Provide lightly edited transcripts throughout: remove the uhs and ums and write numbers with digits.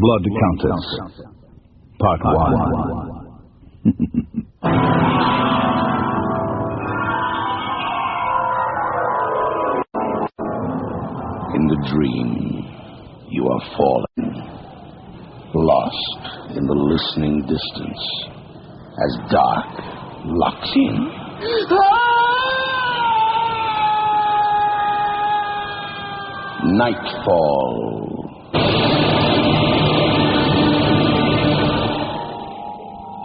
Blood Countess, Part 1. In the dream, you are falling, lost in the listening distance, as dark locks in. Nightfall.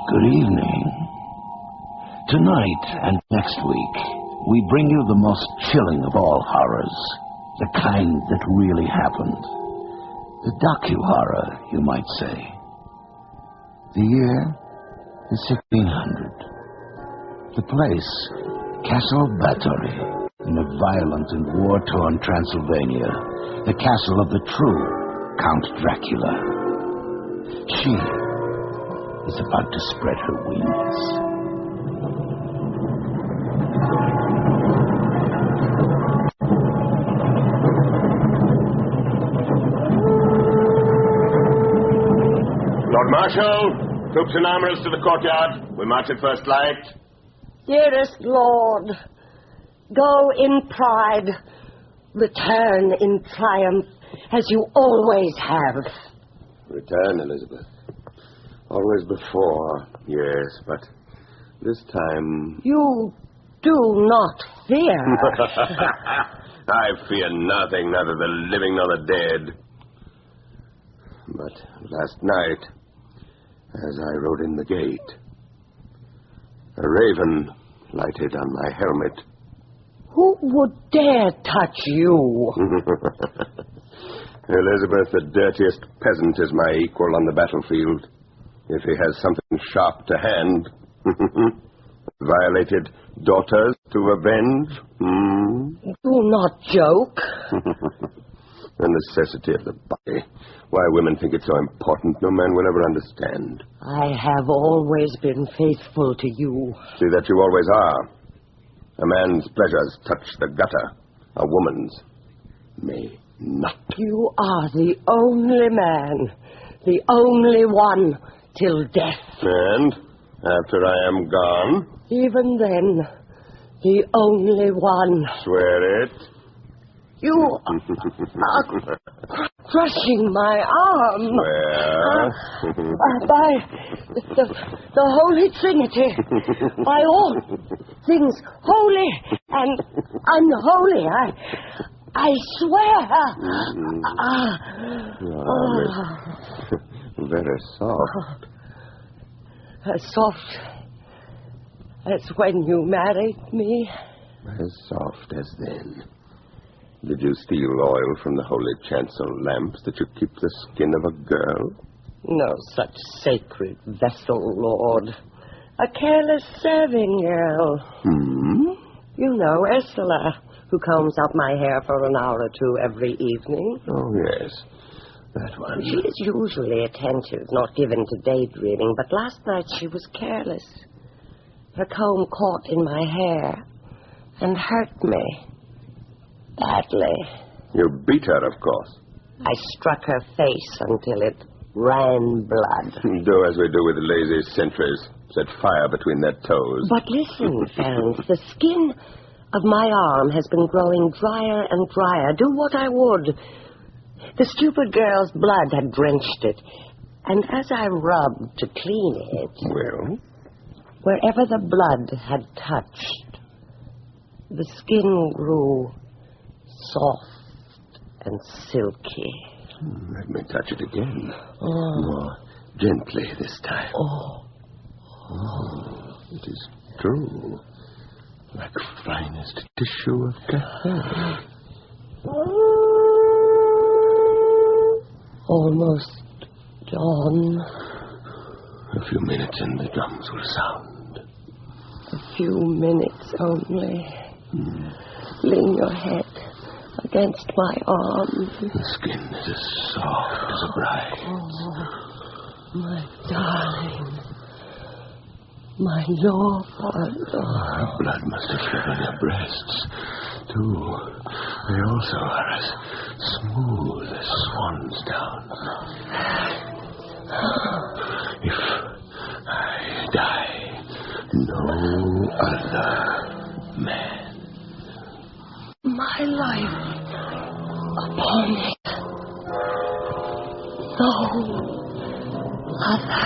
Good evening. Tonight and next week, we bring you the most chilling of all horrors, the kind that really happened. The docu-horror, you might say. The year is 1600. The place, Castle Bathory, in a violent and war-torn Transylvania, the castle of the true Count Dracula. She is about to spread her wings. Lord Marshal, troops and armorers to the courtyard. We march at first light. Dearest Lord, go in pride, return in triumph, as you always have. Return, Elizabeth. Always before, yes, but this time... You do not fear. I fear nothing, neither the living nor the dead. But last night, as I rode in the gate, a raven lighted on my helmet. Who would dare touch you? Elizabeth, the dirtiest peasant is my equal on the battlefield, if he has something sharp to hand. Violated daughters to avenge. Do not joke. The necessity of the body. Why women think it so important, no man will ever understand. I have always been faithful to you. See that you always are. A man's pleasures touch the gutter. A woman's may not. You are the only man, the only one, till death. And after I am gone? Even then, the only one. Swear it. You are crushing my arm. Swear. By the Holy Trinity. By all things holy and unholy. I swear. Very soft. As soft as when you married me. As soft as then. Did you steal oil from the holy chancel lamps that you keep the skin of a girl? No such sacred vessel, Lord. A careless serving girl. You know, Ursula, who combs out my hair for an hour or two every evening. Oh, yes. That one. She is usually attentive, not given to daydreaming, but last night she was careless. Her comb caught in my hair and hurt me. Badly. You beat her, of course. I struck her face until it ran blood. Do as we do with lazy sentries. Set fire between their toes. But listen, Ferenc, the skin of my arm has been growing drier and drier. Do what I would. The stupid girl's blood had drenched it. And as I rubbed to clean it... Well? Wherever the blood had touched, the skin grew soft and silky. Let me touch it again. More gently this time. It is true. Like finest tissue of cafe. Almost dawn. A few minutes and the drums will sound. A few minutes only. Lean your head against my arm. The skin is as soft as a bride's. My darling. My Lord. Her blood must have flowed on your breasts, too. They also are as smooth as swan's down. No other man. My life upon it. No other.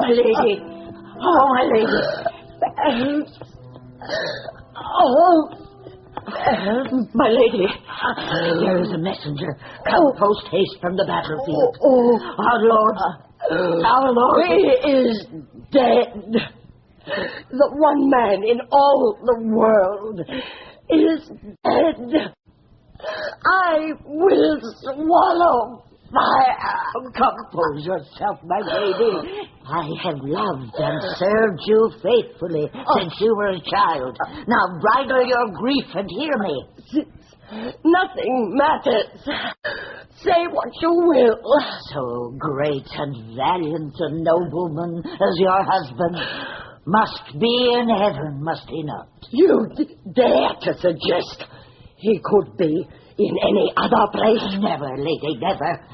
My lady. Oh, my lady. My lady. There is a messenger come post haste from the battlefield. Our Lord. He is dead. The one man in all the world is dead. I will swallow fire. Compose yourself, my lady. I have loved and served you faithfully since you were a child. Now bridle your grief and hear me. Nothing matters. Say what you will. So great and valiant a nobleman as your husband must be in heaven, must he not? You dare to suggest he could be in any other place? Never, lady, never.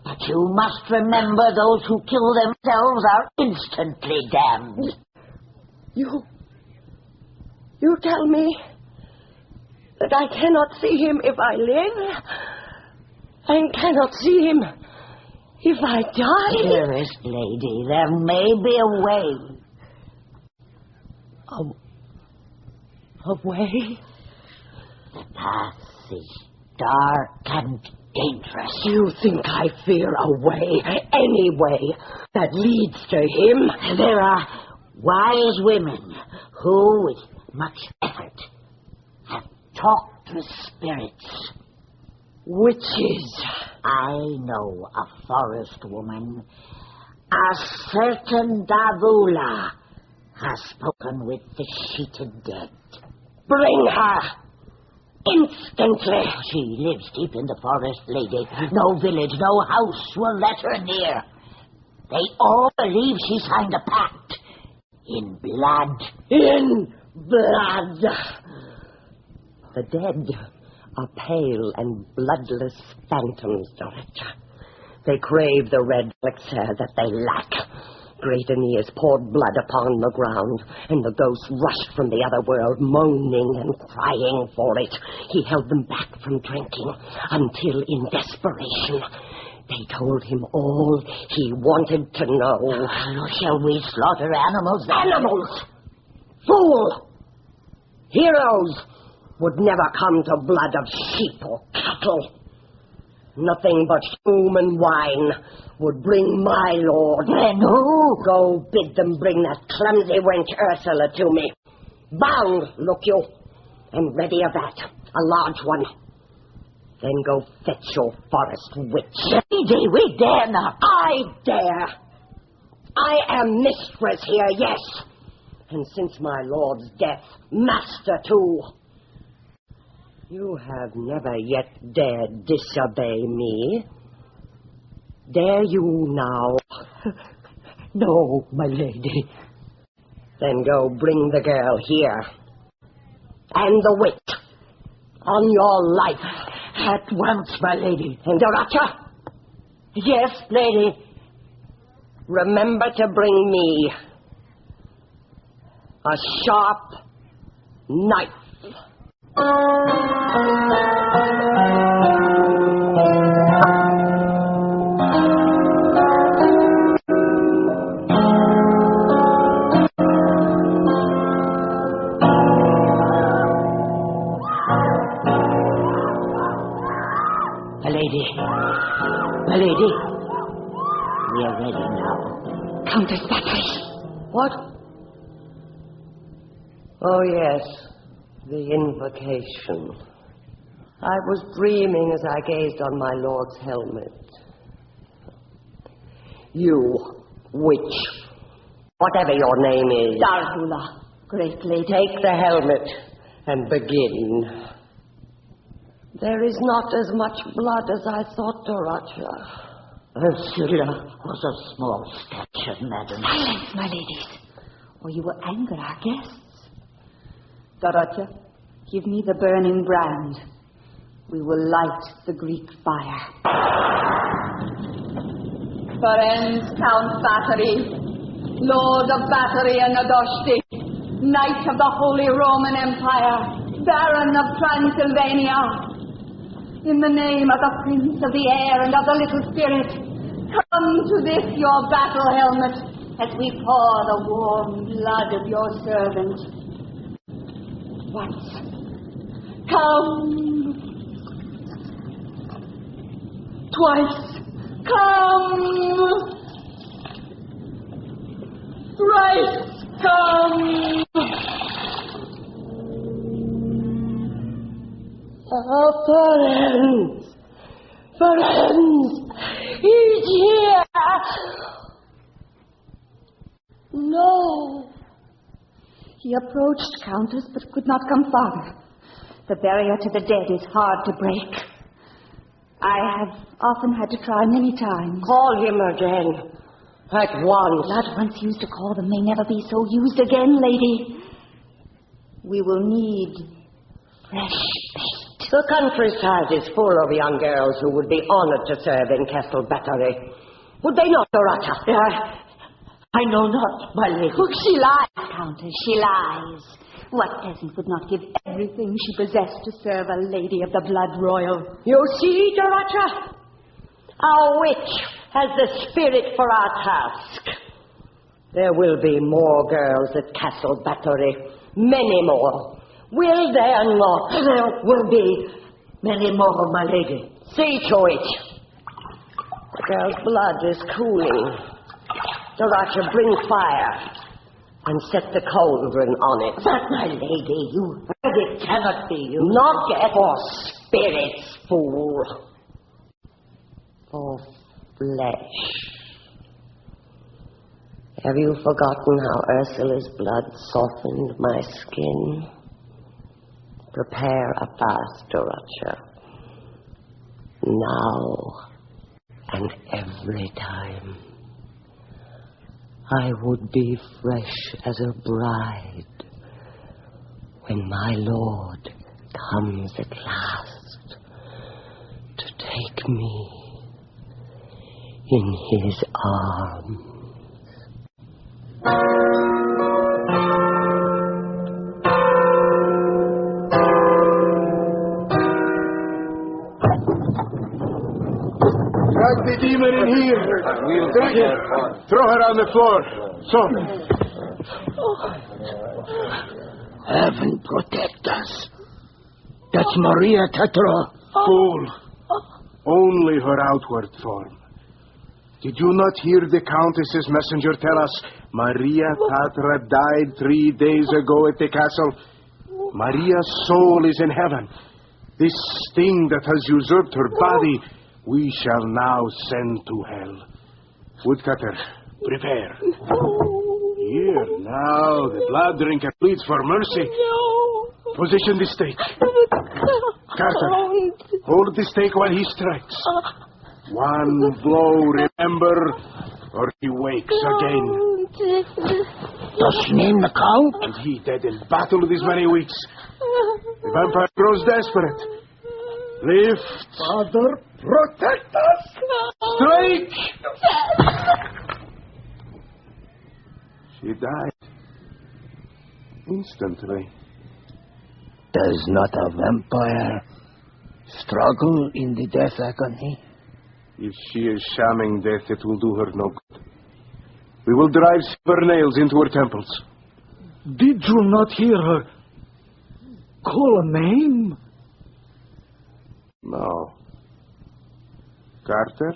But you must remember those who kill themselves are instantly damned. You tell me that I cannot see him if I live, and cannot see him if I die? Dearest lady, there may be a way. A way? The path is dark and dangerous. You think I fear a way, any way, that leads to him? There are wise women who, with much effort, have talked with spirits. Witches. I know a forest woman. A certain Davula has spoken with the sheeted dead. Bring her. Instantly. She lives deep in the forest, lady. No village, no house will let her near. They all believe she signed a pact. In blood. In blood. The dead are pale and bloodless phantoms, Doretta. They crave the red elixir that they lack. Great Aeneas poured blood upon the ground, and the ghosts rushed from the other world, moaning and crying for it. He held them back from drinking, until in desperation they told him all he wanted to know. Shall we slaughter animals? Animals! Fool! Heroes would never come to blood of sheep or cattle. Nothing but human wine would bring my lord. Then who? Go bid them bring that clumsy wench Ursula to me. Bound, look you, and ready of that, a large one. Then go fetch your forest witch. Lady, we dare not. I dare. I am mistress here, yes. And since my lord's death, master too. You have never yet dared disobey me. Dare you now? No, my lady. Then go bring the girl here. And the witch. On your life. At once, my lady. And Dorata? Yes, lady. Remember to bring me a sharp knife. My lady, we are ready now. Countess Battery. What? Oh, yes, the invocation. I was dreaming as I gazed on my lord's helmet. You, witch, whatever your name is. Darhula, great lady. Take the helmet and begin. There is not as much blood as I thought, Doracha. Ursula was of small stature, madam. Silence, my ladies, or you will anger our guests. Dorothea, give me the burning brand. We will light the Greek fire. Ferenc, Count Battery, Lord of Battery and Adoshti, Knight of the Holy Roman Empire, Baron of Transylvania. In the name of the Prince of the Air and of the Little Spirit, come to this your battle helmet as we pour the warm blood of your servant. Once. Come. Twice. Come. Thrice. Come. Oh, Ferenc, he's here. No. He approached, Countess, but could not come farther. The barrier to the dead is hard to break. I have often had to try many times. Call him again. At once. Blood once used to call them may never be so used again, lady. We will need fresh bait. The countryside is full of young girls who would be honored to serve in Castle Battery. Would they not, Doracha? I know not, my lady. Look, she lies, Countess, she lies. What peasant would not give everything she possessed to serve a lady of the blood royal? You see, Doracha? Our witch has the spirit for our task. There will be more girls at Castle Battery. Many more. Will there not? There will be many more, my lady. See to it. The girl's blood is cooling. Doracha, bring fire and set the cauldron on it. But, my lady, you heard it cannot be used. Not for spirits, fool. For flesh. Have you forgotten how Ursula's blood softened my skin? Prepare a fast, Doracha. Now and every time. I would be fresh as a bride when my Lord comes at last to take me in his arms. Drag the demon in here. Drag her. Throw her on the floor. So. Heaven protect us. That's Maria Tetra. Fool. Only her outward form. Did you not hear the Countess's messenger tell us Maria Tatra died 3 days ago at the castle? Maria's soul is in heaven. This sting that has usurped her body, we shall now send to hell. Woodcutter, prepare. Here, now, the blood drinker pleads for mercy. Position the stake. Carter, hold the stake while he strikes. One blow, remember, or he wakes again. Does she name the Count? And he dead in battle these many weeks. The vampire grows desperate. Lift. Father, protect us! Strike! She died. Instantly. Does not a vampire struggle in the death agony? If she is shamming death, it will do her no good. We will drive silver nails into her temples. Did you not hear her call a name? No. Carter,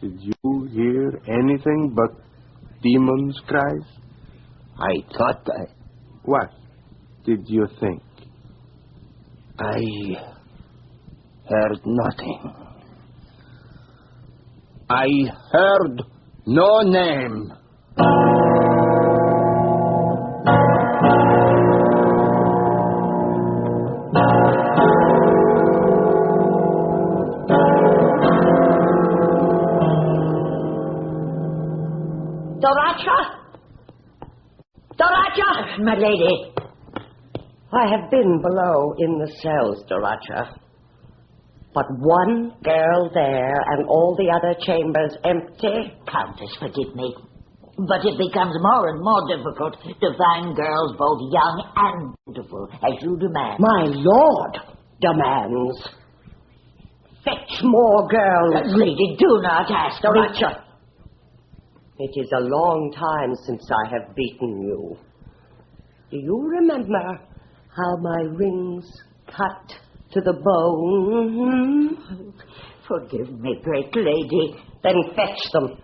did you hear anything but demons' cries? I thought What did you think? I heard nothing. I heard no name. my lady. I have been below in the cells, Doracha. But one girl there and all the other chambers empty. Countess, forgive me. But it becomes more and more difficult to find girls both young and beautiful, as you demand. My lord demands. Fetch more girls. Lady, do not ask me. Doracha, it is a long time since I have beaten you. Do you remember how my rings cut to the bone? Forgive me, great lady. Then fetch them.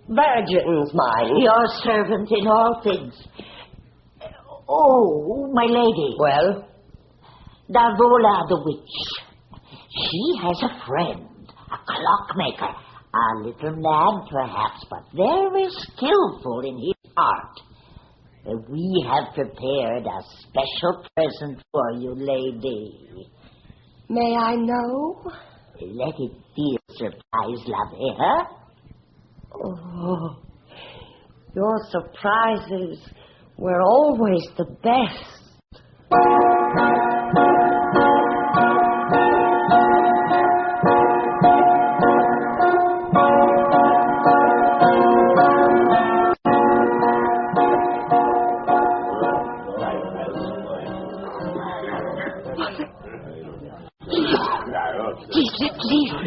Virgins, mine. Your servant in all things. Oh, my lady. Well? Davola the witch. She has a friend, a clockmaker. A little mad, perhaps, but very skillful in his art. We have prepared a special present for you, lady. May I know? Let it be a surprise, love, eh? Oh, your surprises were always the best.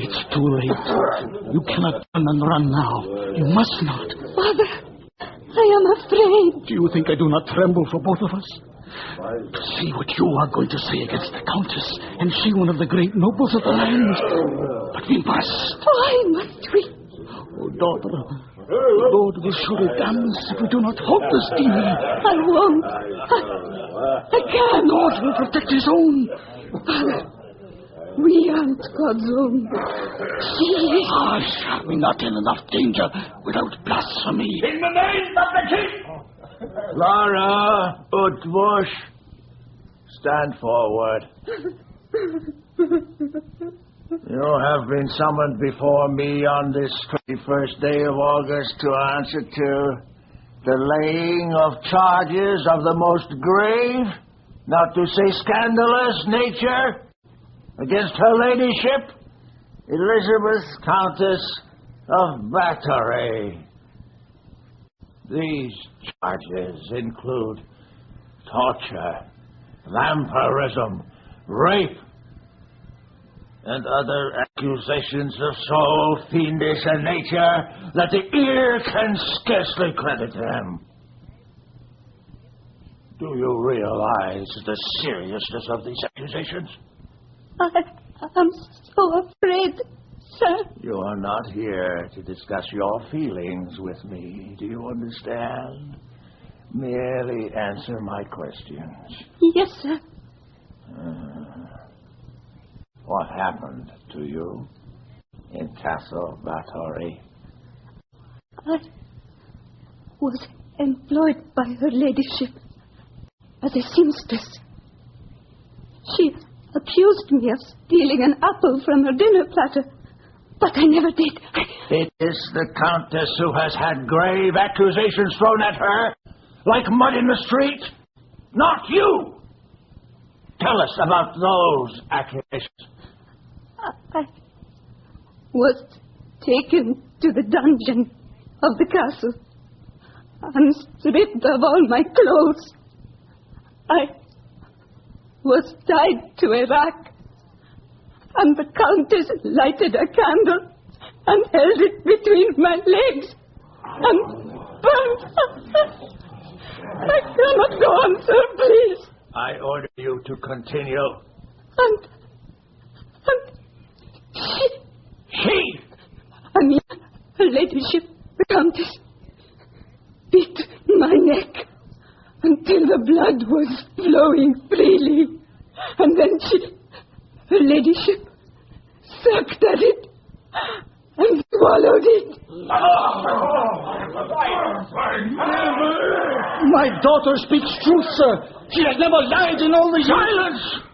It's too late. You cannot turn and run now. You must not. Father, I am afraid. Do you think I do not tremble for both of us? To see what you are going to say against the Countess, and she one of the great nobles of the land. But we must. Why must we? Oh, daughter, the Lord will surely damn us if we do not halt this demon. I won't. I can't. The Lord will protect his own. Father, we aren't God's own. She is. Ah, shall we not in enough danger without blasphemy? In the name of the king! Laura, Utbush, stand forward. You have been summoned before me on this 21st day of August to answer to the laying of charges of the most grave, not to say scandalous nature, against her ladyship, Elizabeth, Countess of Battery. These charges include torture, vampirism, rape, and other accusations of so fiendish a nature that the ear can scarcely credit them. Do you realize the seriousness of these accusations? I'm so afraid, sir. You are not here to discuss your feelings with me. Do you understand? Merely answer my questions. Yes, sir. What happened to you in Castle Battery? I was employed by her ladyship as a seamstress. She accused me of stealing an apple from her dinner platter, but I never did. It is the Countess who has had grave accusations thrown at her, like mud in the street, not you. Tell us about those accusations. I was taken to the dungeon of the castle and stripped of all my clothes. I was tied to a rack, and the Countess lighted a candle and held it between my legs and burned. I cannot go on, sir, please. I order you to continue. And She? I mean, her ladyship, the Countess, beat my neck until the blood was flowing freely. And then her ladyship, sucked at it and swallowed it. My daughter speaks truth, sir. She has never lied in all these Silence!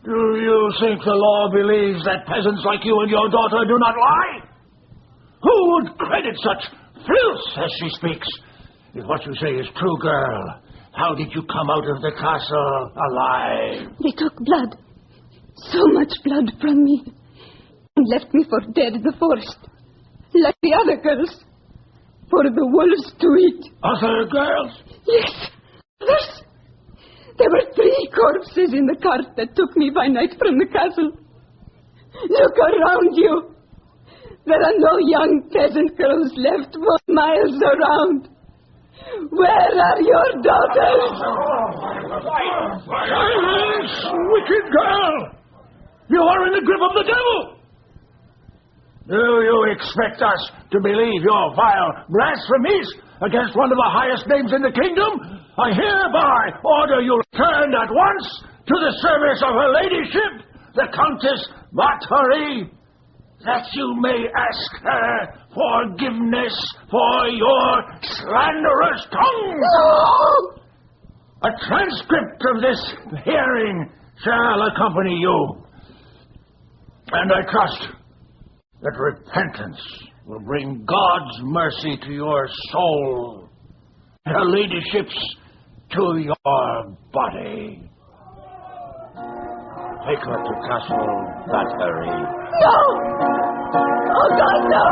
Do you think the law believes that peasants like you and your daughter do not lie? Who would credit such filth as she speaks? If what you say is true, girl, how did you come out of the castle alive? They took blood. So much blood from me. And left me for dead in the forest. Like the other girls. For the wolves to eat. Other girls? Yes. Others. There were 3 corpses in the cart that took me by night from the castle. Look around you. There are no young peasant girls left 1 mile around. Where are your daughters? Silence, wicked girl! You are in the grip of the devil! Do you expect us to believe your vile blasphemies against one of the highest names in the kingdom? I hereby order you returned at once to the service of her ladyship, the Countess Bathory, that you may ask her forgiveness for your slanderous tongue. No! A transcript of this hearing shall accompany you. And I trust that repentance will bring God's mercy to your soul, her ladyship's to your body. Take her to Castle Bathory. No! Oh, God, no!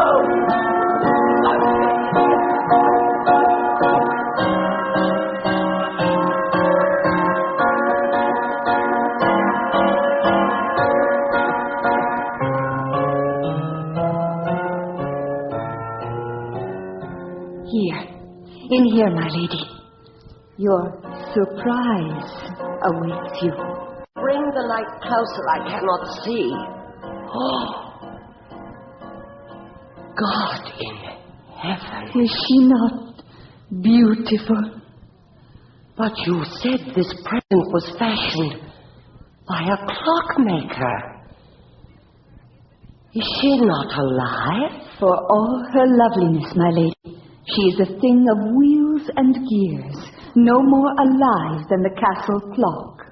In here, my lady. Your surprise awaits you. Bring the light closer, I cannot see. Oh, God in heaven. Is she not beautiful? But you said this present was fashioned by a clockmaker. Is she not alive? For all her loveliness, my lady, she is a thing of wheels and gears, no more alive than the castle clock.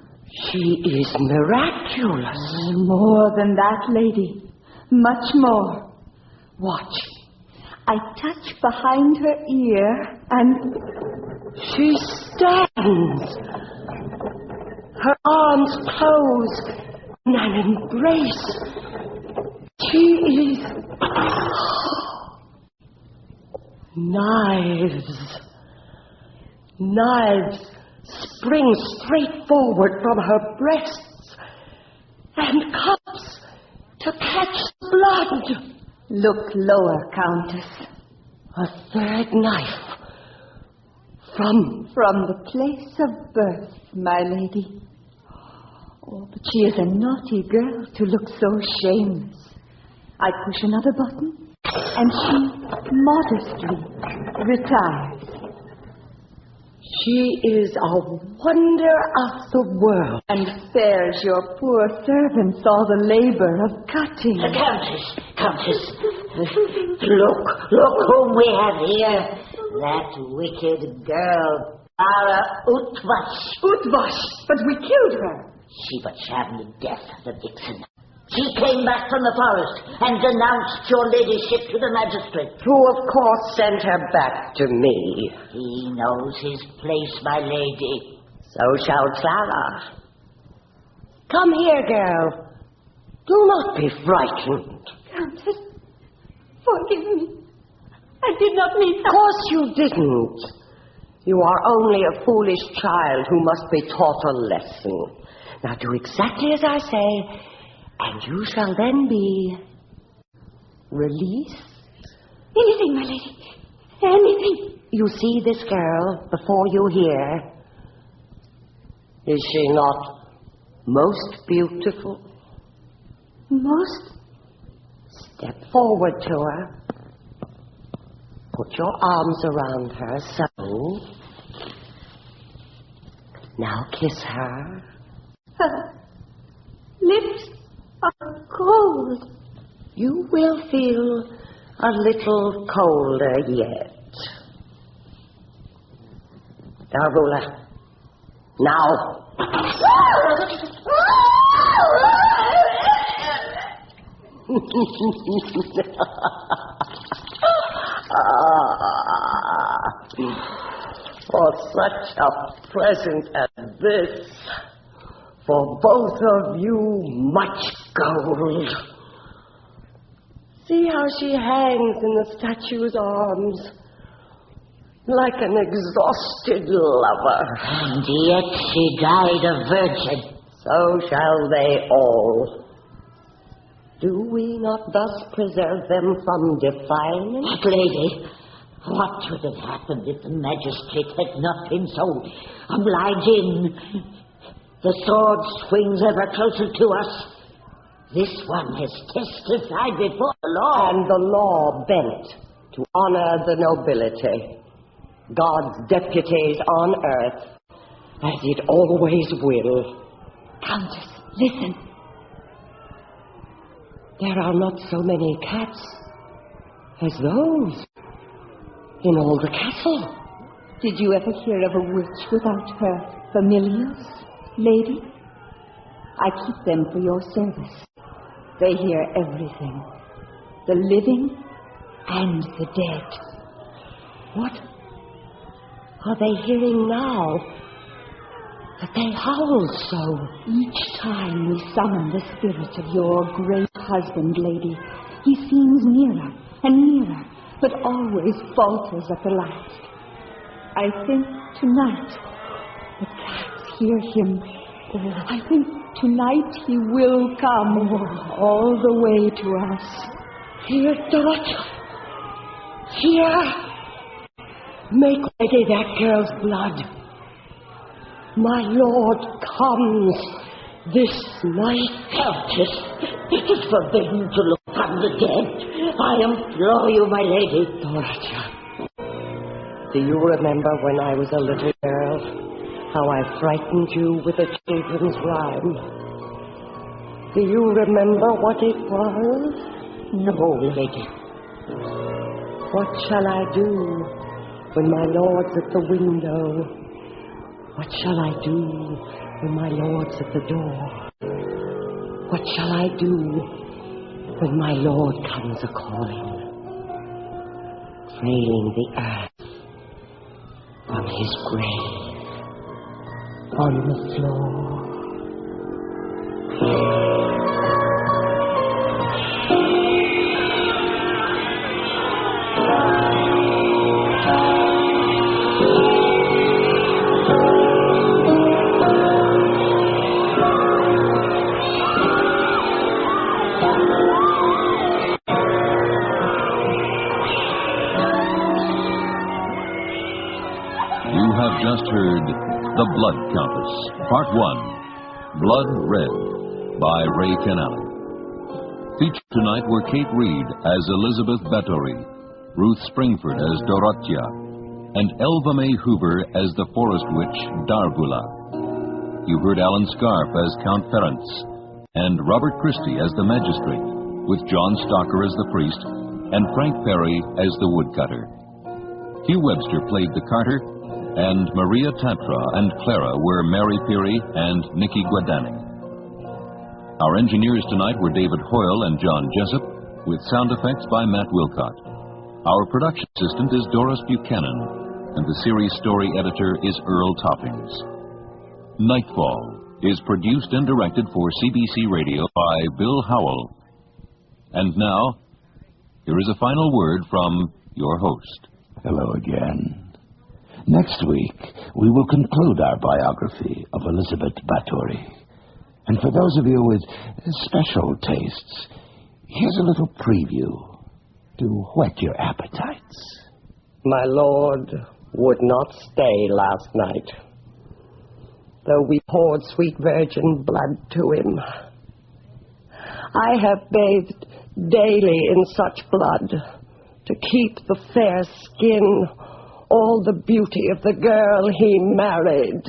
She is miraculous. More than that, lady. Much more. Watch. I touch behind her ear, and she stands. Her arms close in an embrace. She is... Knives. Knives spring straight forward from her breasts, and cups to catch blood. Look lower, Countess. A third knife. From the place of birth, my lady. Oh, but she is a naughty girl to look so shameless. I push another button, and she modestly retires. She is a wonder of the world. And spares your poor servants all the labor of cutting. Countess, look whom we have here. That wicked girl, Bara Utvash. But we killed her. She but shammed the death of the vixen. She came back from the forest and denounced your ladyship to the magistrate. Who, of course, sent her back to me. He knows his place, my lady. So shall Clara. Come here, girl. Do not be frightened. Countess, forgive me. I did not mean that. Of course you didn't. You are only a foolish child who must be taught a lesson. Now do exactly as I say, and you shall then be released. Anything, my lady. Anything. You see this girl before you here? Is she not most beautiful? Most? Step forward to her. Put your arms around her, so. Now kiss her. Her lips are cold. You will feel a little colder yet. Darvula, now. for such a present as this. For both of you, much gold. See how she hangs in the statue's arms, like an exhausted lover. And yet she died a virgin. So shall they all. Do we not thus preserve them from defilement? But, lady, what would have happened if the magistrate had not been so obliging? The sword swings ever closer to us. This one has testified before the law. And the law bent to honor the nobility, God's deputies on earth, as it always will. Countess, listen. There are not so many cats as those in all the castle. Did you ever hear of a witch without her familiars, lady? I keep them for your service. They hear everything, the living and the dead. What are they hearing now that they howl so? Each time we summon the spirit of your great husband, lady, he seems nearer and nearer, but always falters at the last. I think tonight the cats hear him. I think tonight he will come all the way to us. Here, Dorothy. Here. Make ready that girl's blood. My lord comes this night. Countess, it is forbidden to look upon the dead. I implore you, my lady. Dorothy, do you remember when I was a little girl, how I frightened you with a children's rhyme? Do you remember what it was? No, lady. What shall I do when my lord's at the window? What shall I do when my lord's at the door? What shall I do when my lord comes a-calling, trailing the earth from his grave on the floor? Just heard The Blood Countess, Part 1, Blood Red, by Ray Kennelly. Featured tonight were Kate Reed as Elizabeth Bathory, Ruth Springford as Dorothea, and Elva May Hoover as the forest witch Dargula. You heard Alan Scarf as Count Ference, and Robert Christie as the magistrate, with John Stocker as the priest, and Frank Perry as the woodcutter. Hugh Webster played the carter, and Maria Tantra and Clara were Mary Peary and Nikki Guadani. Our engineers tonight were David Hoyle and John Jessup, with sound effects by Matt Wilcott. Our production assistant is Doris Buchanan, and the series story editor is Earl Toppings. Nightfall is produced and directed for CBC Radio by Bill Howell. And now, here is a final word from your host. Hello again. Next week, we will conclude our biography of Elizabeth Bathory. And for those of you with special tastes, here's a little preview to whet your appetites. My lord would not stay last night, though we poured sweet virgin blood to him. I have bathed daily in such blood to keep the fair skin, all the beauty of the girl he married.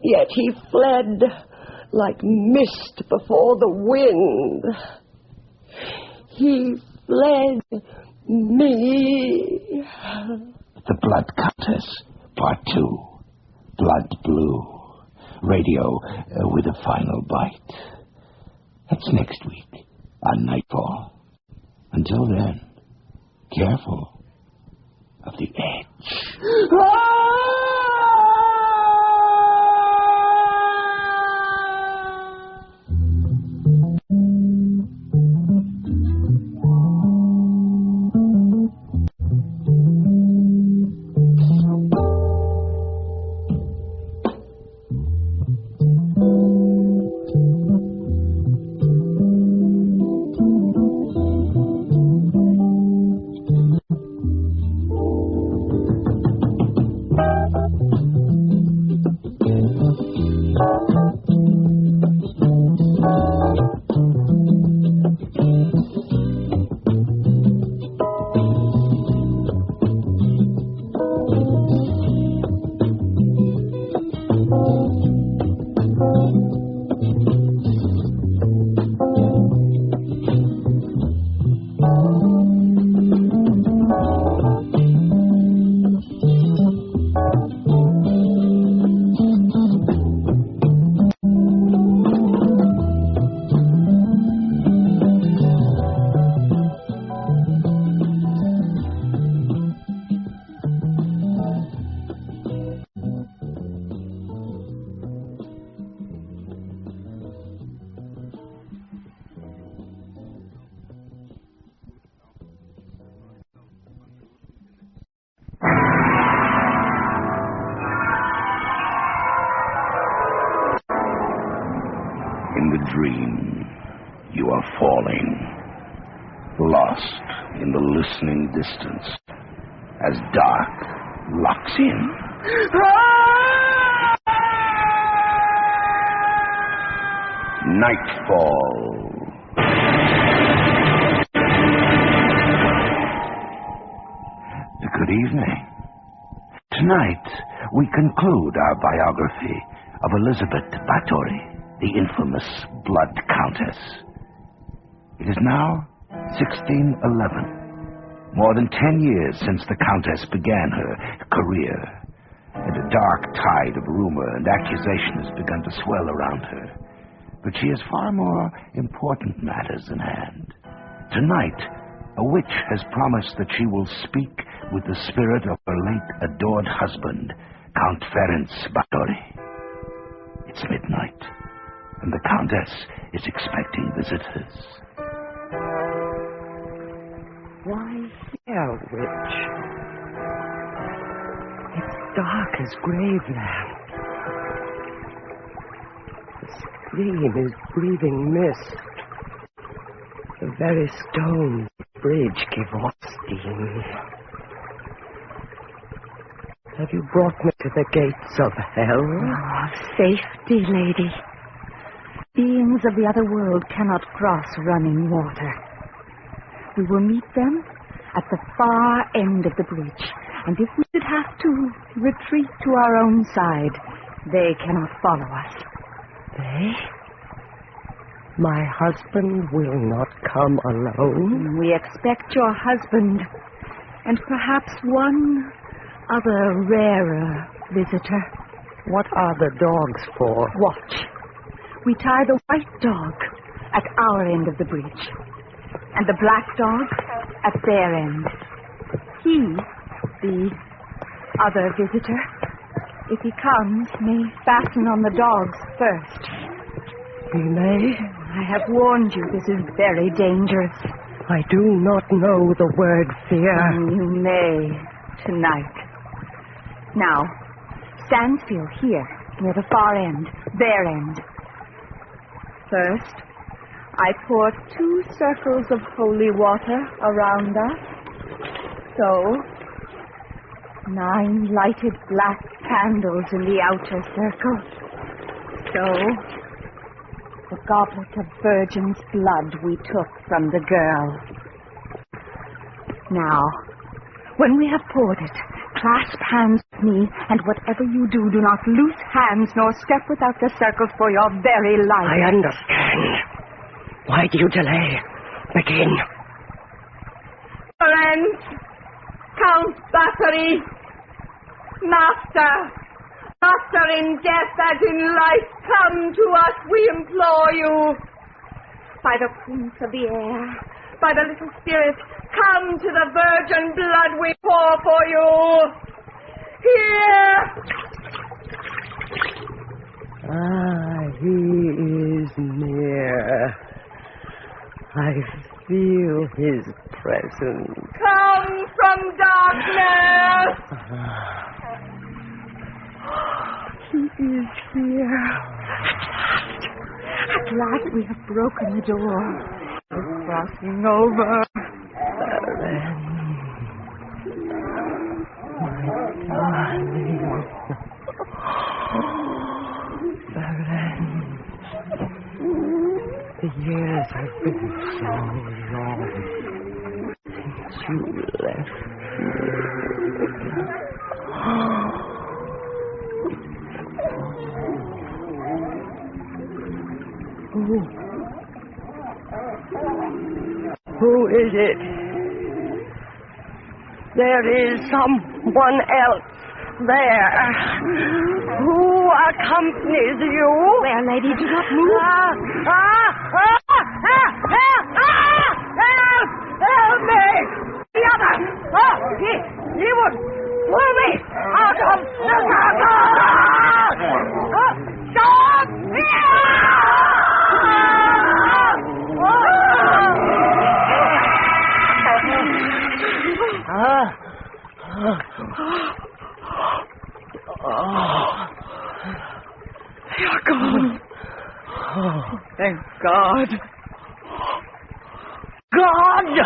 Yet he fled like mist before the wind. He fled me. The Blood Countess, Part 2, Blood Blue. Radio with a final bite. That's next week on Nightfall. Until then, careful of the edge. In the dream, you are falling, lost in the listening distance, as dark locks in. Nightfall. Good evening. Tonight, we conclude our biography of Elizabeth Bathory, the infamous Blood Countess. It is now 1611, more than 10 years since the Countess began her career, and a dark tide of rumor and accusation has begun to swell around her. But she has far more important matters in hand. Tonight, a witch has promised that she will speak with the spirit of her late adored husband, Count Ferenc Bathory. It's midnight, and the Countess is expecting visitors. Why here, witch? It's dark as graveland. The stream is breathing mist. The very stone bridge give off steam. Have you brought me to the gates of hell? Oh, safety, lady. Beings of the other world cannot cross running water. We will meet them at the far end of the bridge, and if we should have to retreat to our own side, they cannot follow us. They? My husband will not come alone? We expect your husband, and perhaps one other rarer visitor. What are the dogs for? Watch. We tie the white dog at our end of the bridge, and the black dog at their end. He, the other visitor, if he comes, may fasten on the dogs first. He may? I have warned you, this is very dangerous. I do not know the word fear. You may tonight. Now, stand still here, near the far end, their end. First, I pour 2 circles of holy water around us. So, 9 lighted black candles in the outer circle. So, the goblet of virgin's blood we took from the girl. Now, when we have poured it, clasp hands with me, and whatever you do, do not loose hands nor step without the circles for your very life. I understand. Why do you delay? Begin. Ferenc, Count Bathory, Master in death as in life, come to us, we implore you. By the Prince of the Air, by the little spirit, come to the virgin blood we pour for you. Here! He is near. I feel his presence. Come from darkness! He is here. At last we have broken the door. We're crossing over. The years have been so long since you left me. Who is it? There is someone else there. Who accompanies you? Fair lady, do not move. Help me! The other! He would pull me out of the circle! Stop You're gone. Thank God. God!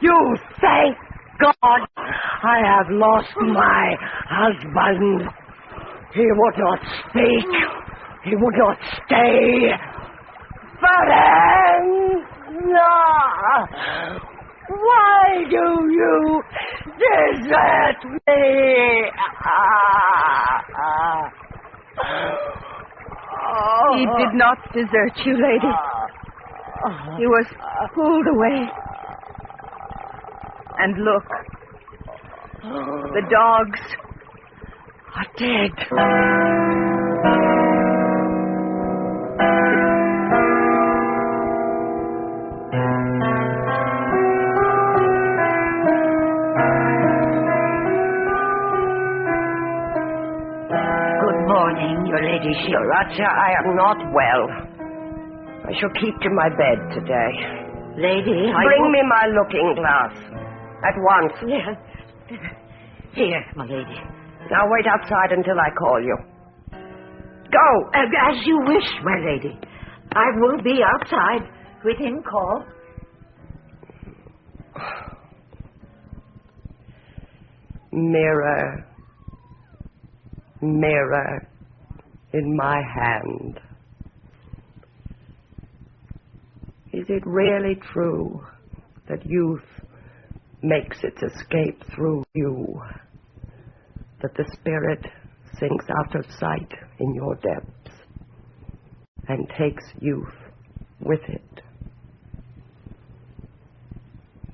You thank God! I have lost my husband. He would not speak. He would not stay. Valentina! Why do you desert me? He did not desert you, lady. He was pulled away. And look, the dogs are dead. Your ladyship. Raja, I am not well. I shall keep to my bed today. Lady, Bring me my looking glass. At once. Yes. Here, my lady. Now wait outside until I call you. Go! As you wish, my lady. I will be outside within call. Mirror. Mirror in my hand. Is it really true that youth makes its escape through you? That the spirit sinks out of sight in your depths and takes youth with it?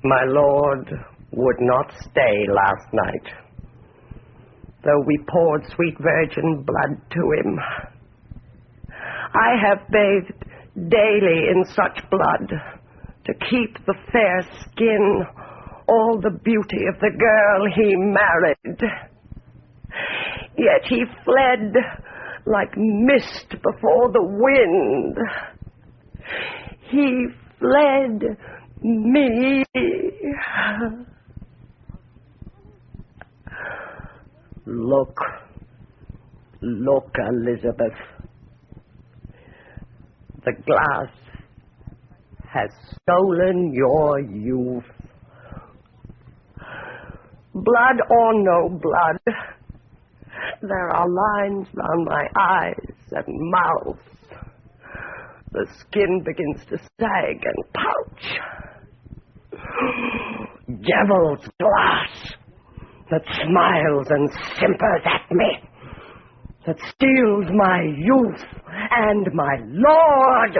My lord would not stay last night, though we poured sweet virgin blood to him. I have bathed daily in such blood to keep the fair skin, all the beauty of the girl he married. Yet he fled like mist before the wind. He fled me. Look, Elizabeth. The glass has stolen your youth. Blood or no blood, there are lines round my eyes and mouth. The skin begins to sag and pouch. Devil's glass that smiles and simpers at me, that steals my youth and my lord.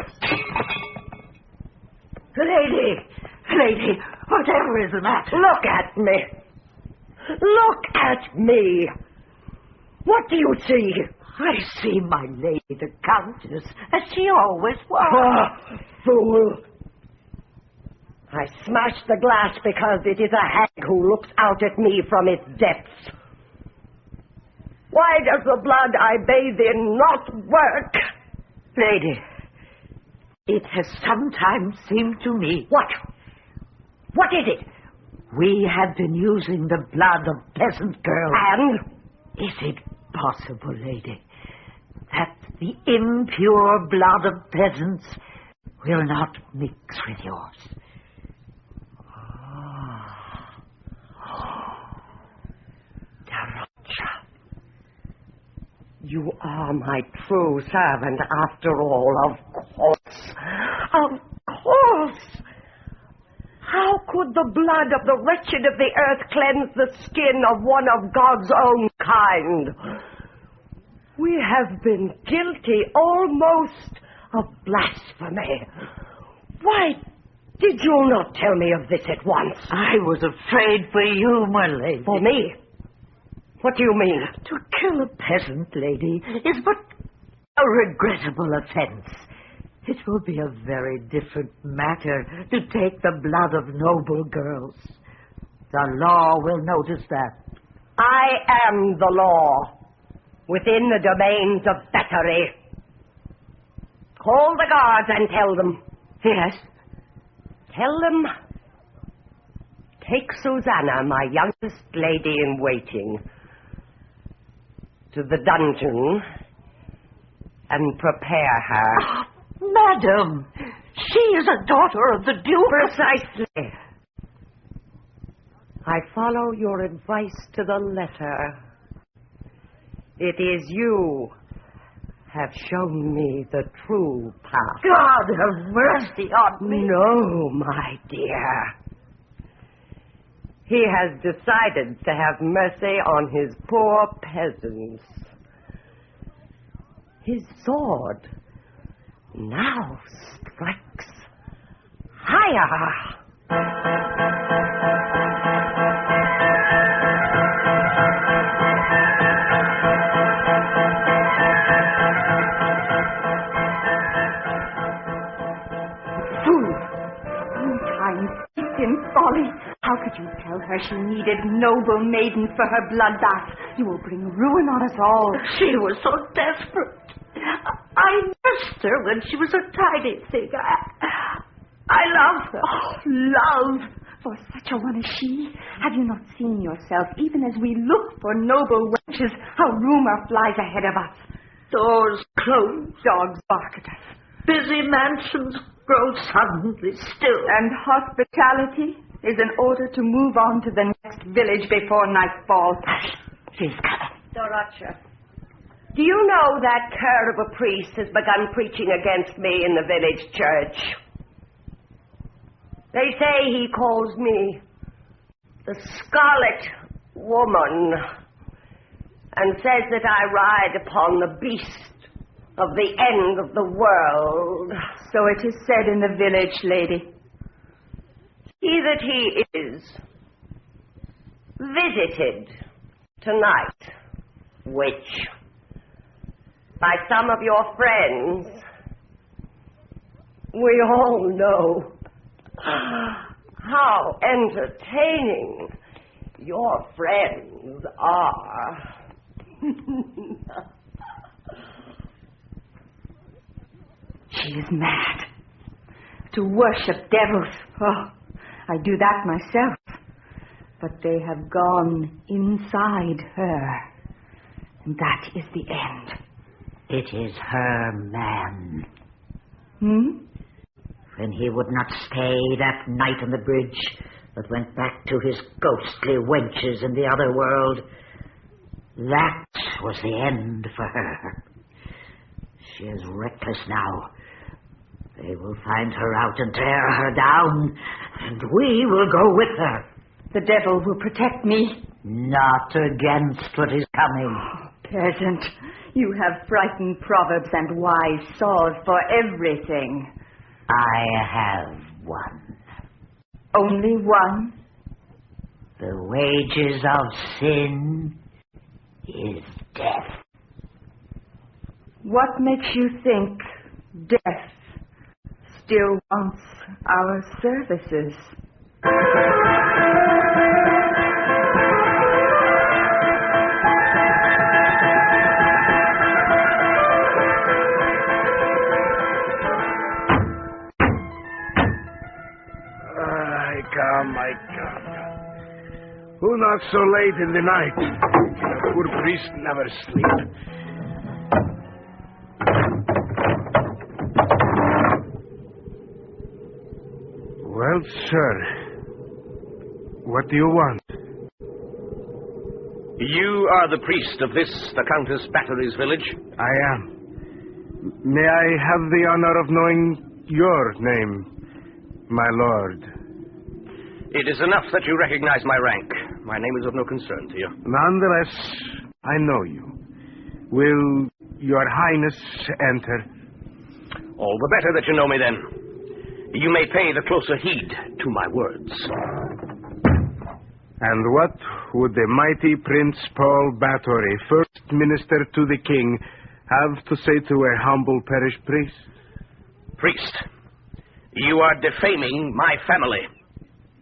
Lady, whatever is the matter? Look at me. Look at me. What do you see? I see my lady, the Countess, as she always was. Ah, fool. I smashed the glass because it is a hag who looks out at me from its depths. Why does the blood I bathe in not work? Lady, it has sometimes seemed to me... What? What is it? We have been using the blood of peasant girls. And? Is it possible, lady, that the impure blood of peasants will not mix with yours? You are my true servant after all, of course. Of course. How could the blood of the wretched of the earth cleanse the skin of one of God's own kind? We have been guilty almost of blasphemy. Why did you not tell me of this at once? I was afraid for you, my lady. For me? What do you mean? To kill a peasant, lady, is but a regrettable offense. It will be a very different matter to take the blood of noble girls. The law will notice that. I am the law, within the domains of Battery. Call the guards and tell them. Yes? Tell them, take Susanna, my youngest lady in waiting, to the dungeon and prepare her. Oh, madam, she is a daughter of the Duke. Precisely. I follow your advice to the letter. It is you have shown me the true path. God have mercy on me. No, my dear. He has decided to have mercy on his poor peasants. His sword now strikes higher. In folly. How could you tell her she needed noble maidens for her bloodbath? You will bring ruin on us all. She was so desperate. I nursed her when she was a tiny thing. I love her. Oh, love! For such a one as she, have you not seen yourself, even as we look for noble wenches, how rumor flies ahead of us? Doors close. Dogs bark at us. Busy mansions grow suddenly still. And hospitality is in order to move on to the next village before nightfall. She's coming. Doracha, do you know that cur of a priest has begun preaching against me in the village church? They say he calls me the Scarlet Woman and says that I ride upon the beast of the end of the world. So it is said in the village, lady. See that he is visited tonight, witch, by some of your friends. We all know how entertaining your friends are. She is mad. To worship devils. Oh, I do that myself. But they have gone inside her. And that is the end. It is her man. When he would not stay that night on the bridge, but went back to his ghostly wenches in the other world, that was the end for her. She is reckless now. They will find her out and tear her down, and we will go with her. The devil will protect me. Not against what is coming. Peasant, you have frightened proverbs and wise saws for everything. I have one. Only one? The wages of sin is death. What makes you think death still wants our services? Who knocks so late in the night? Poor priest never sleep. Well, sir, what do you want? You are the priest of this, the Countess Battery's village? I am. May I have the honor of knowing your name, my lord? It is enough that you recognize my rank. My name is of no concern to you. Nonetheless, I know you. Will your highness enter? All the better that you know me, then. You may pay the closer heed to my words. And what would the mighty Prince Paul Bathory, first minister to the king, have to say to a humble parish priest? Priest, you are defaming my family.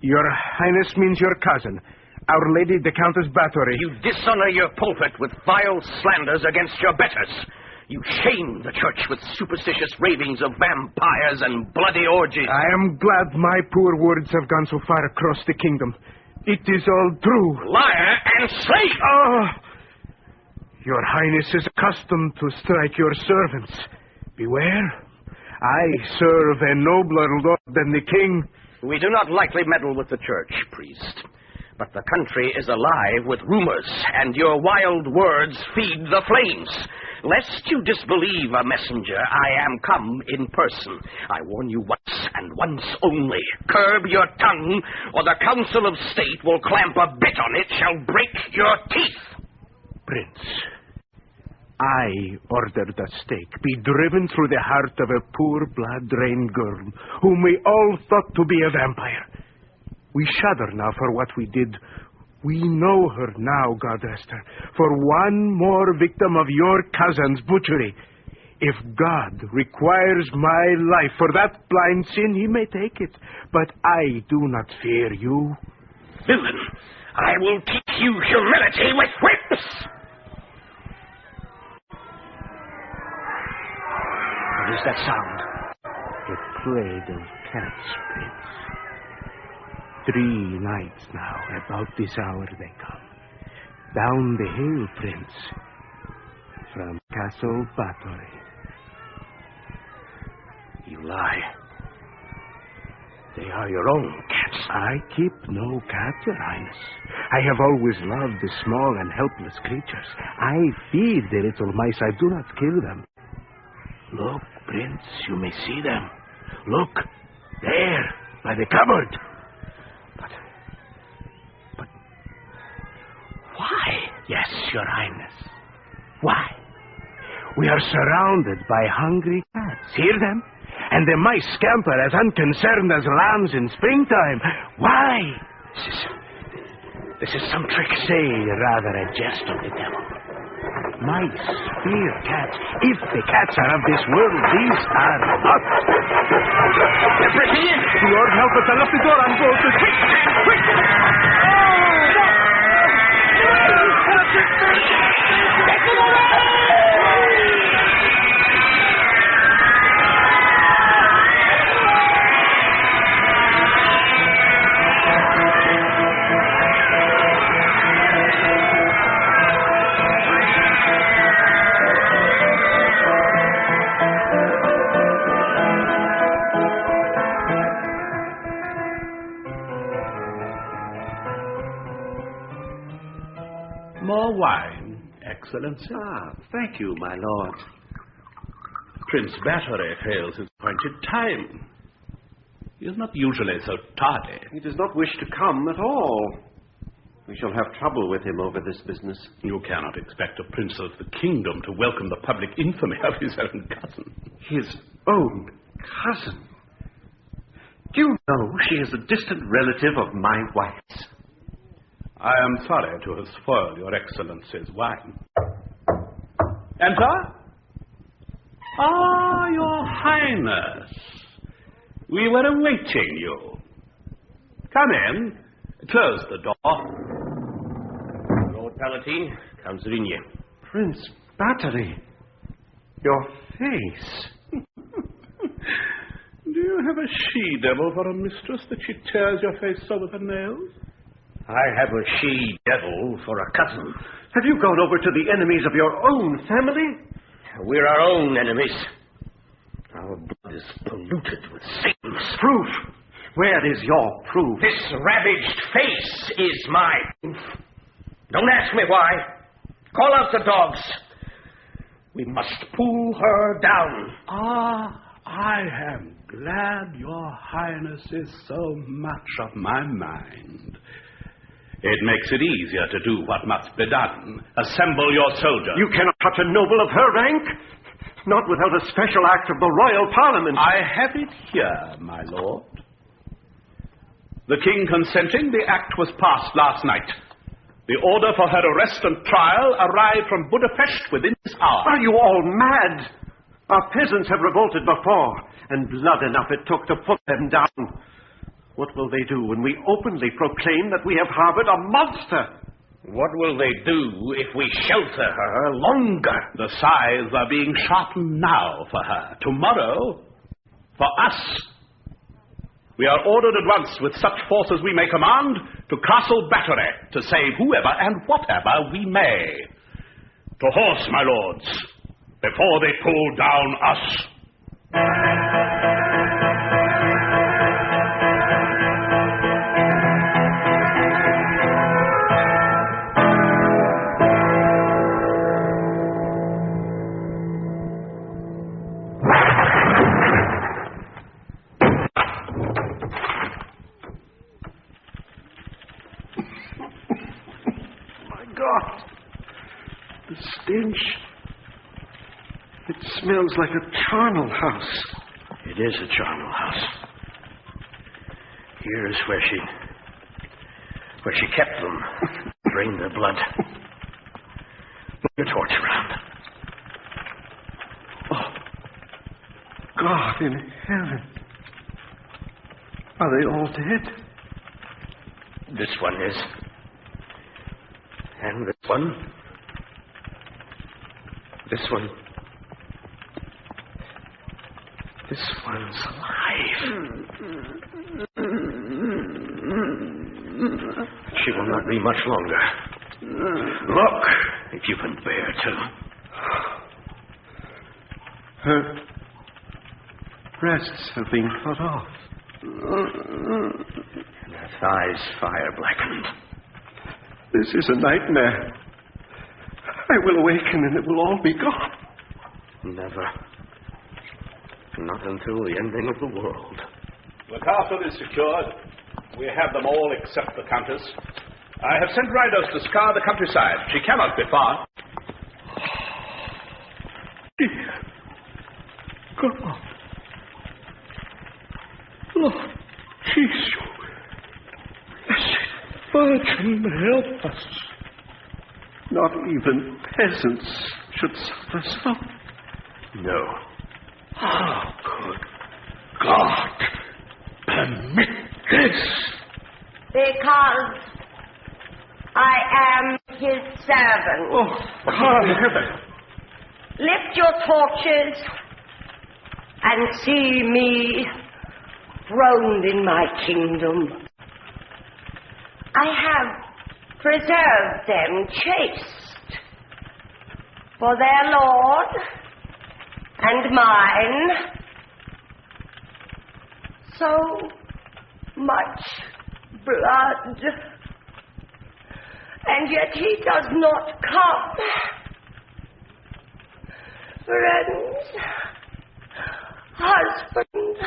Your highness means your cousin, Our Lady the Countess Bathory. You dishonor your pulpit with vile slanders against your betters. You shame the church with superstitious ravings of vampires and bloody orgies. I am glad my poor words have gone so far across the kingdom. It is all true. Liar and slave! Oh! Your Highness is accustomed to strike your servants. Beware. I serve a nobler lord than the king. We do not lightly meddle with the church, priest. But the country is alive with rumors, and your wild words feed the flames. Lest you disbelieve a messenger, I am come in person. I warn you once, and once only. Curb your tongue, or the Council of State will clamp a bit on it, shall break your teeth. Prince, I order that stake be driven through the heart of a poor blood-drained girl, whom we all thought to be a vampire. We shudder now for what we did. We know her now, God rest her, for one more victim of your cousin's butchery. If God requires my life for that blind sin, he may take it. But I do not fear you. Villain, I will teach you humility with whips! What is that sound? The plague of cats, Prince. 3 nights now, about this hour they come. Down the hill, Prince. From Castle Bathory. You lie. They are your own cats. I keep no cat, Your Highness. I have always loved the small and helpless creatures. I feed the little mice. I do not kill them. Look, Prince, you may see them. Look, there, by the cupboard. But why? Yes, Your Highness. Why? We are surrounded by hungry cats. Hear them? And the mice scamper as unconcerned as lambs in springtime. Why? This is some trick, say, rather a jest of the devil. Mice fear cats. If the cats are of this world, these are not. They're breaking in! Lord, help us. I left the door unbolted. Quick! Quick! More wine, Excellency. Thank you, my lord. Prince Bathory fails his appointed time. He is not usually so tardy. He does not wish to come at all. We shall have trouble with him over this business. You cannot expect a prince of the kingdom to welcome the public infamy of his own cousin. His own cousin? Do you know she is a distant relative of my wife's? I am sorry to have spoiled your Excellency's wine. Enter. Your Highness. We were awaiting you. Come in. Close the door. Lord Palatine, Count Zrinje. Prince Bathory. Your face. Do you have a she-devil for a mistress that she tears your face so with her nails? I have a she-devil for a cousin. Have you gone over to the enemies of your own family? We're our own enemies. Our blood is polluted with Satan's. Proof? Where is your proof? This ravaged face is my proof. Don't ask me why. Call out the dogs. We must pull her down. I am glad your highness is so much of my mind. It makes it easier to do what must be done. Assemble your soldiers. You cannot touch a noble of her rank. Not without a special act of the royal parliament. I have it here, my lord. The king consenting, the act was passed last night. The order for her arrest and trial arrived from Budapest within this hour. Are you all mad? Our peasants have revolted before, and blood enough it took to put them down. What will they do when we openly proclaim that we have harbored a monster? What will they do if we shelter her longer? The scythes are being sharpened now for her. Tomorrow, for us. We are ordered at once, with such force as we may command, to Castle Battery, to save whoever and whatever we may. To horse, my lords, before they pull down us. The stench. It smells like a charnel house. It is a charnel house. Here is where she kept them. Drained their blood. Put your torch around. Oh, God in heaven. Are they all dead? This one is. And this one. This one. This one's alive. She will not be much longer. Look, if you can bear to. Her breasts have been cut off. And her thighs fire blackened. This is a nightmare. I will awaken and it will all be gone. Never. Not until the ending of the world. The castle is secured. We have them all except the Countess. I have sent riders to scour the countryside. She cannot be far. Dear God. Lord Jesus. Blessed Virgin, help us. Not even peasants should suffer so. No. How could God permit this? Because I am his servant. Oh, God in heaven. Lift your torches and see me throned in my kingdom. I have preserved them chaste for their Lord and mine. So much blood, and yet he does not come. Friends, husband,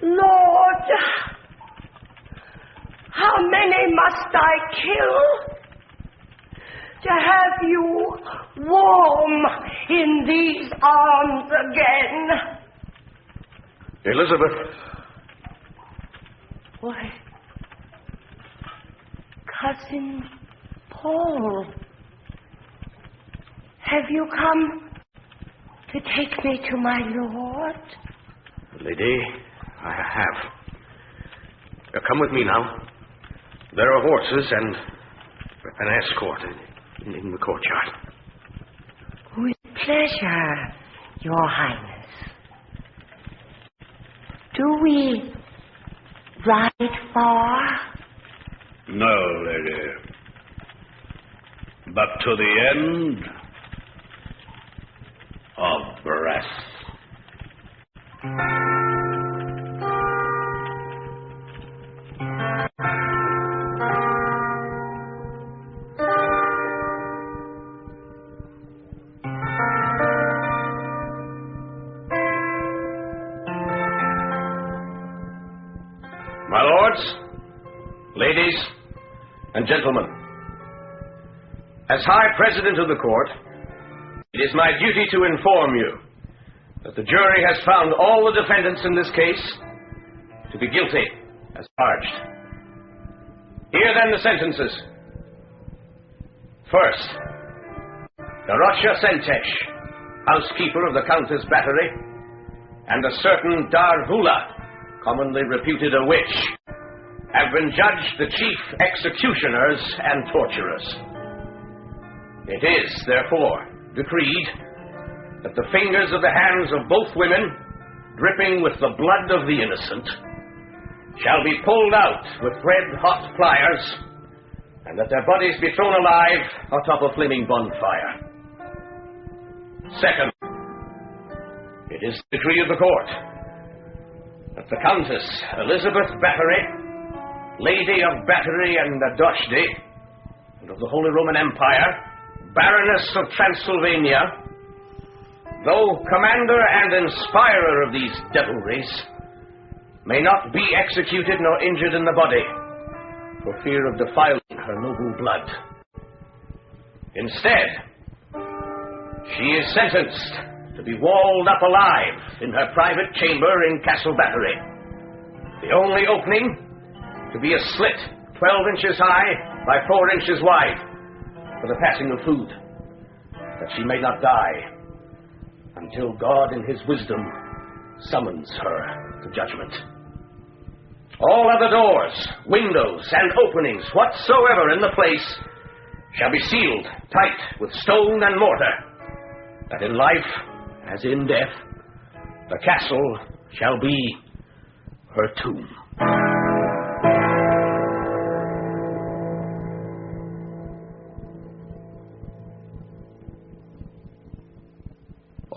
Lord, how many must I kill to have you warm in these arms again? Elizabeth. Why, Cousin Paul, have you come to take me to my lord? Lady, I have. Come with me now. There are horses and an escort in the courtyard. With pleasure, Your Highness. Do we ride far? No, lady. But to the end of breath. My lords, ladies, and gentlemen, as High President of the Court, it is my duty to inform you that the jury has found all the defendants in this case to be guilty as charged. Hear then the sentences. First, Darosha Sentesh, housekeeper of the Countess Battery, and a certain Darvula, commonly reputed a witch, have been judged the chief executioners and torturers. It is, therefore, decreed that the fingers of the hands of both women, dripping with the blood of the innocent, shall be pulled out with red-hot pliers, and that their bodies be thrown alive atop a flaming bonfire. Second, it is the decree of the court that the Countess Elizabeth Battery, Lady of Battery and Adoshti, and of the Holy Roman Empire, Baroness of Transylvania, though commander and inspirer of these devilries, may not be executed nor injured in the body, for fear of defiling her noble blood. Instead, she is sentenced to be walled up alive in her private chamber in Castle Battery. The only opening to be a slit 12 inches high by 4 inches wide for the passing of food, that she may not die until God in his wisdom summons her to judgment. All other doors, windows, and openings whatsoever in the place shall be sealed tight with stone and mortar, that in life as in death, the castle shall be her tomb.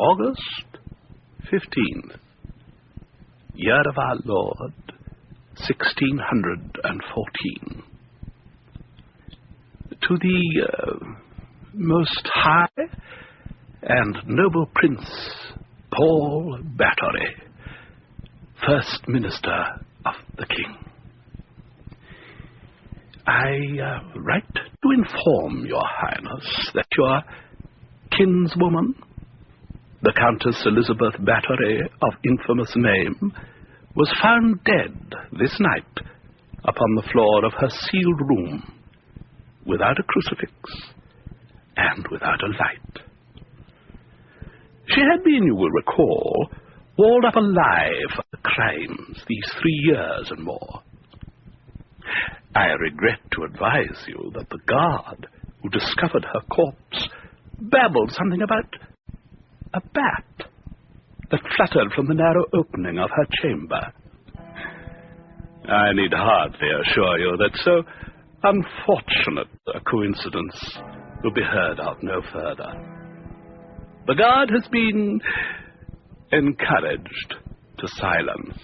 August 15th, year of our Lord, 1614. To the most high and noble Prince Paul Battery, First Minister of the King. I write to inform your Highness that your kinswoman, the Countess Elizabeth Battery of infamous name, was found dead this night upon the floor of her sealed room, without a crucifix and without a light. She had been, you will recall, walled up alive for crimes these 3 years and more. I regret to advise you that the guard who discovered her corpse babbled something about a bat that fluttered from the narrow opening of her chamber. I need hardly assure you that so unfortunate a coincidence will be heard of no further. The guard has been encouraged to silence.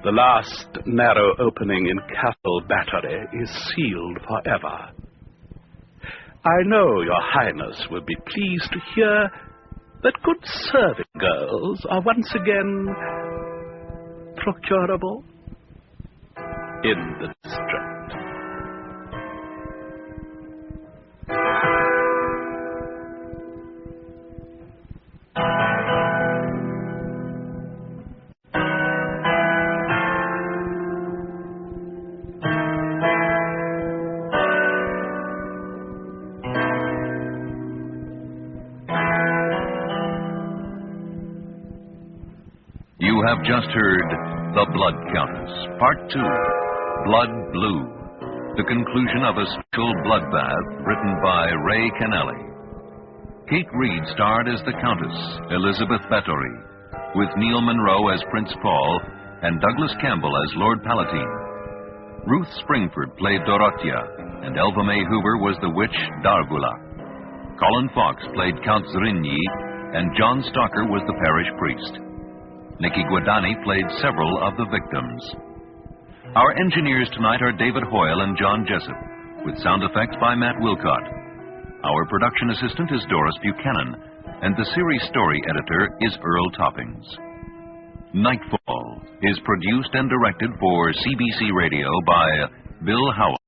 The last narrow opening in Castle Battery is sealed forever. I know your Highness will be pleased to hear that good serving girls are once again procurable in the district. You have just heard The Blood Countess, Part 2, Blood Blue, the conclusion of a special bloodbath written by Ray Kennelly. Kate Reed starred as the Countess, Elizabeth Battery, with Neil Monroe as Prince Paul and Douglas Campbell as Lord Palatine. Ruth Springford played Dorothea, and Elva May Hoover was the witch Dargula. Colin Fox played Count Zrinyi, and John Stalker was the parish priest. Nikki Guadani played several of the victims. Our engineers tonight are David Hoyle and John Jessup, with sound effects by Matt Wilcott. Our production assistant is Doris Buchanan, and the series story editor is Earl Toppings. Nightfall is produced and directed for CBC Radio by Bill Howell.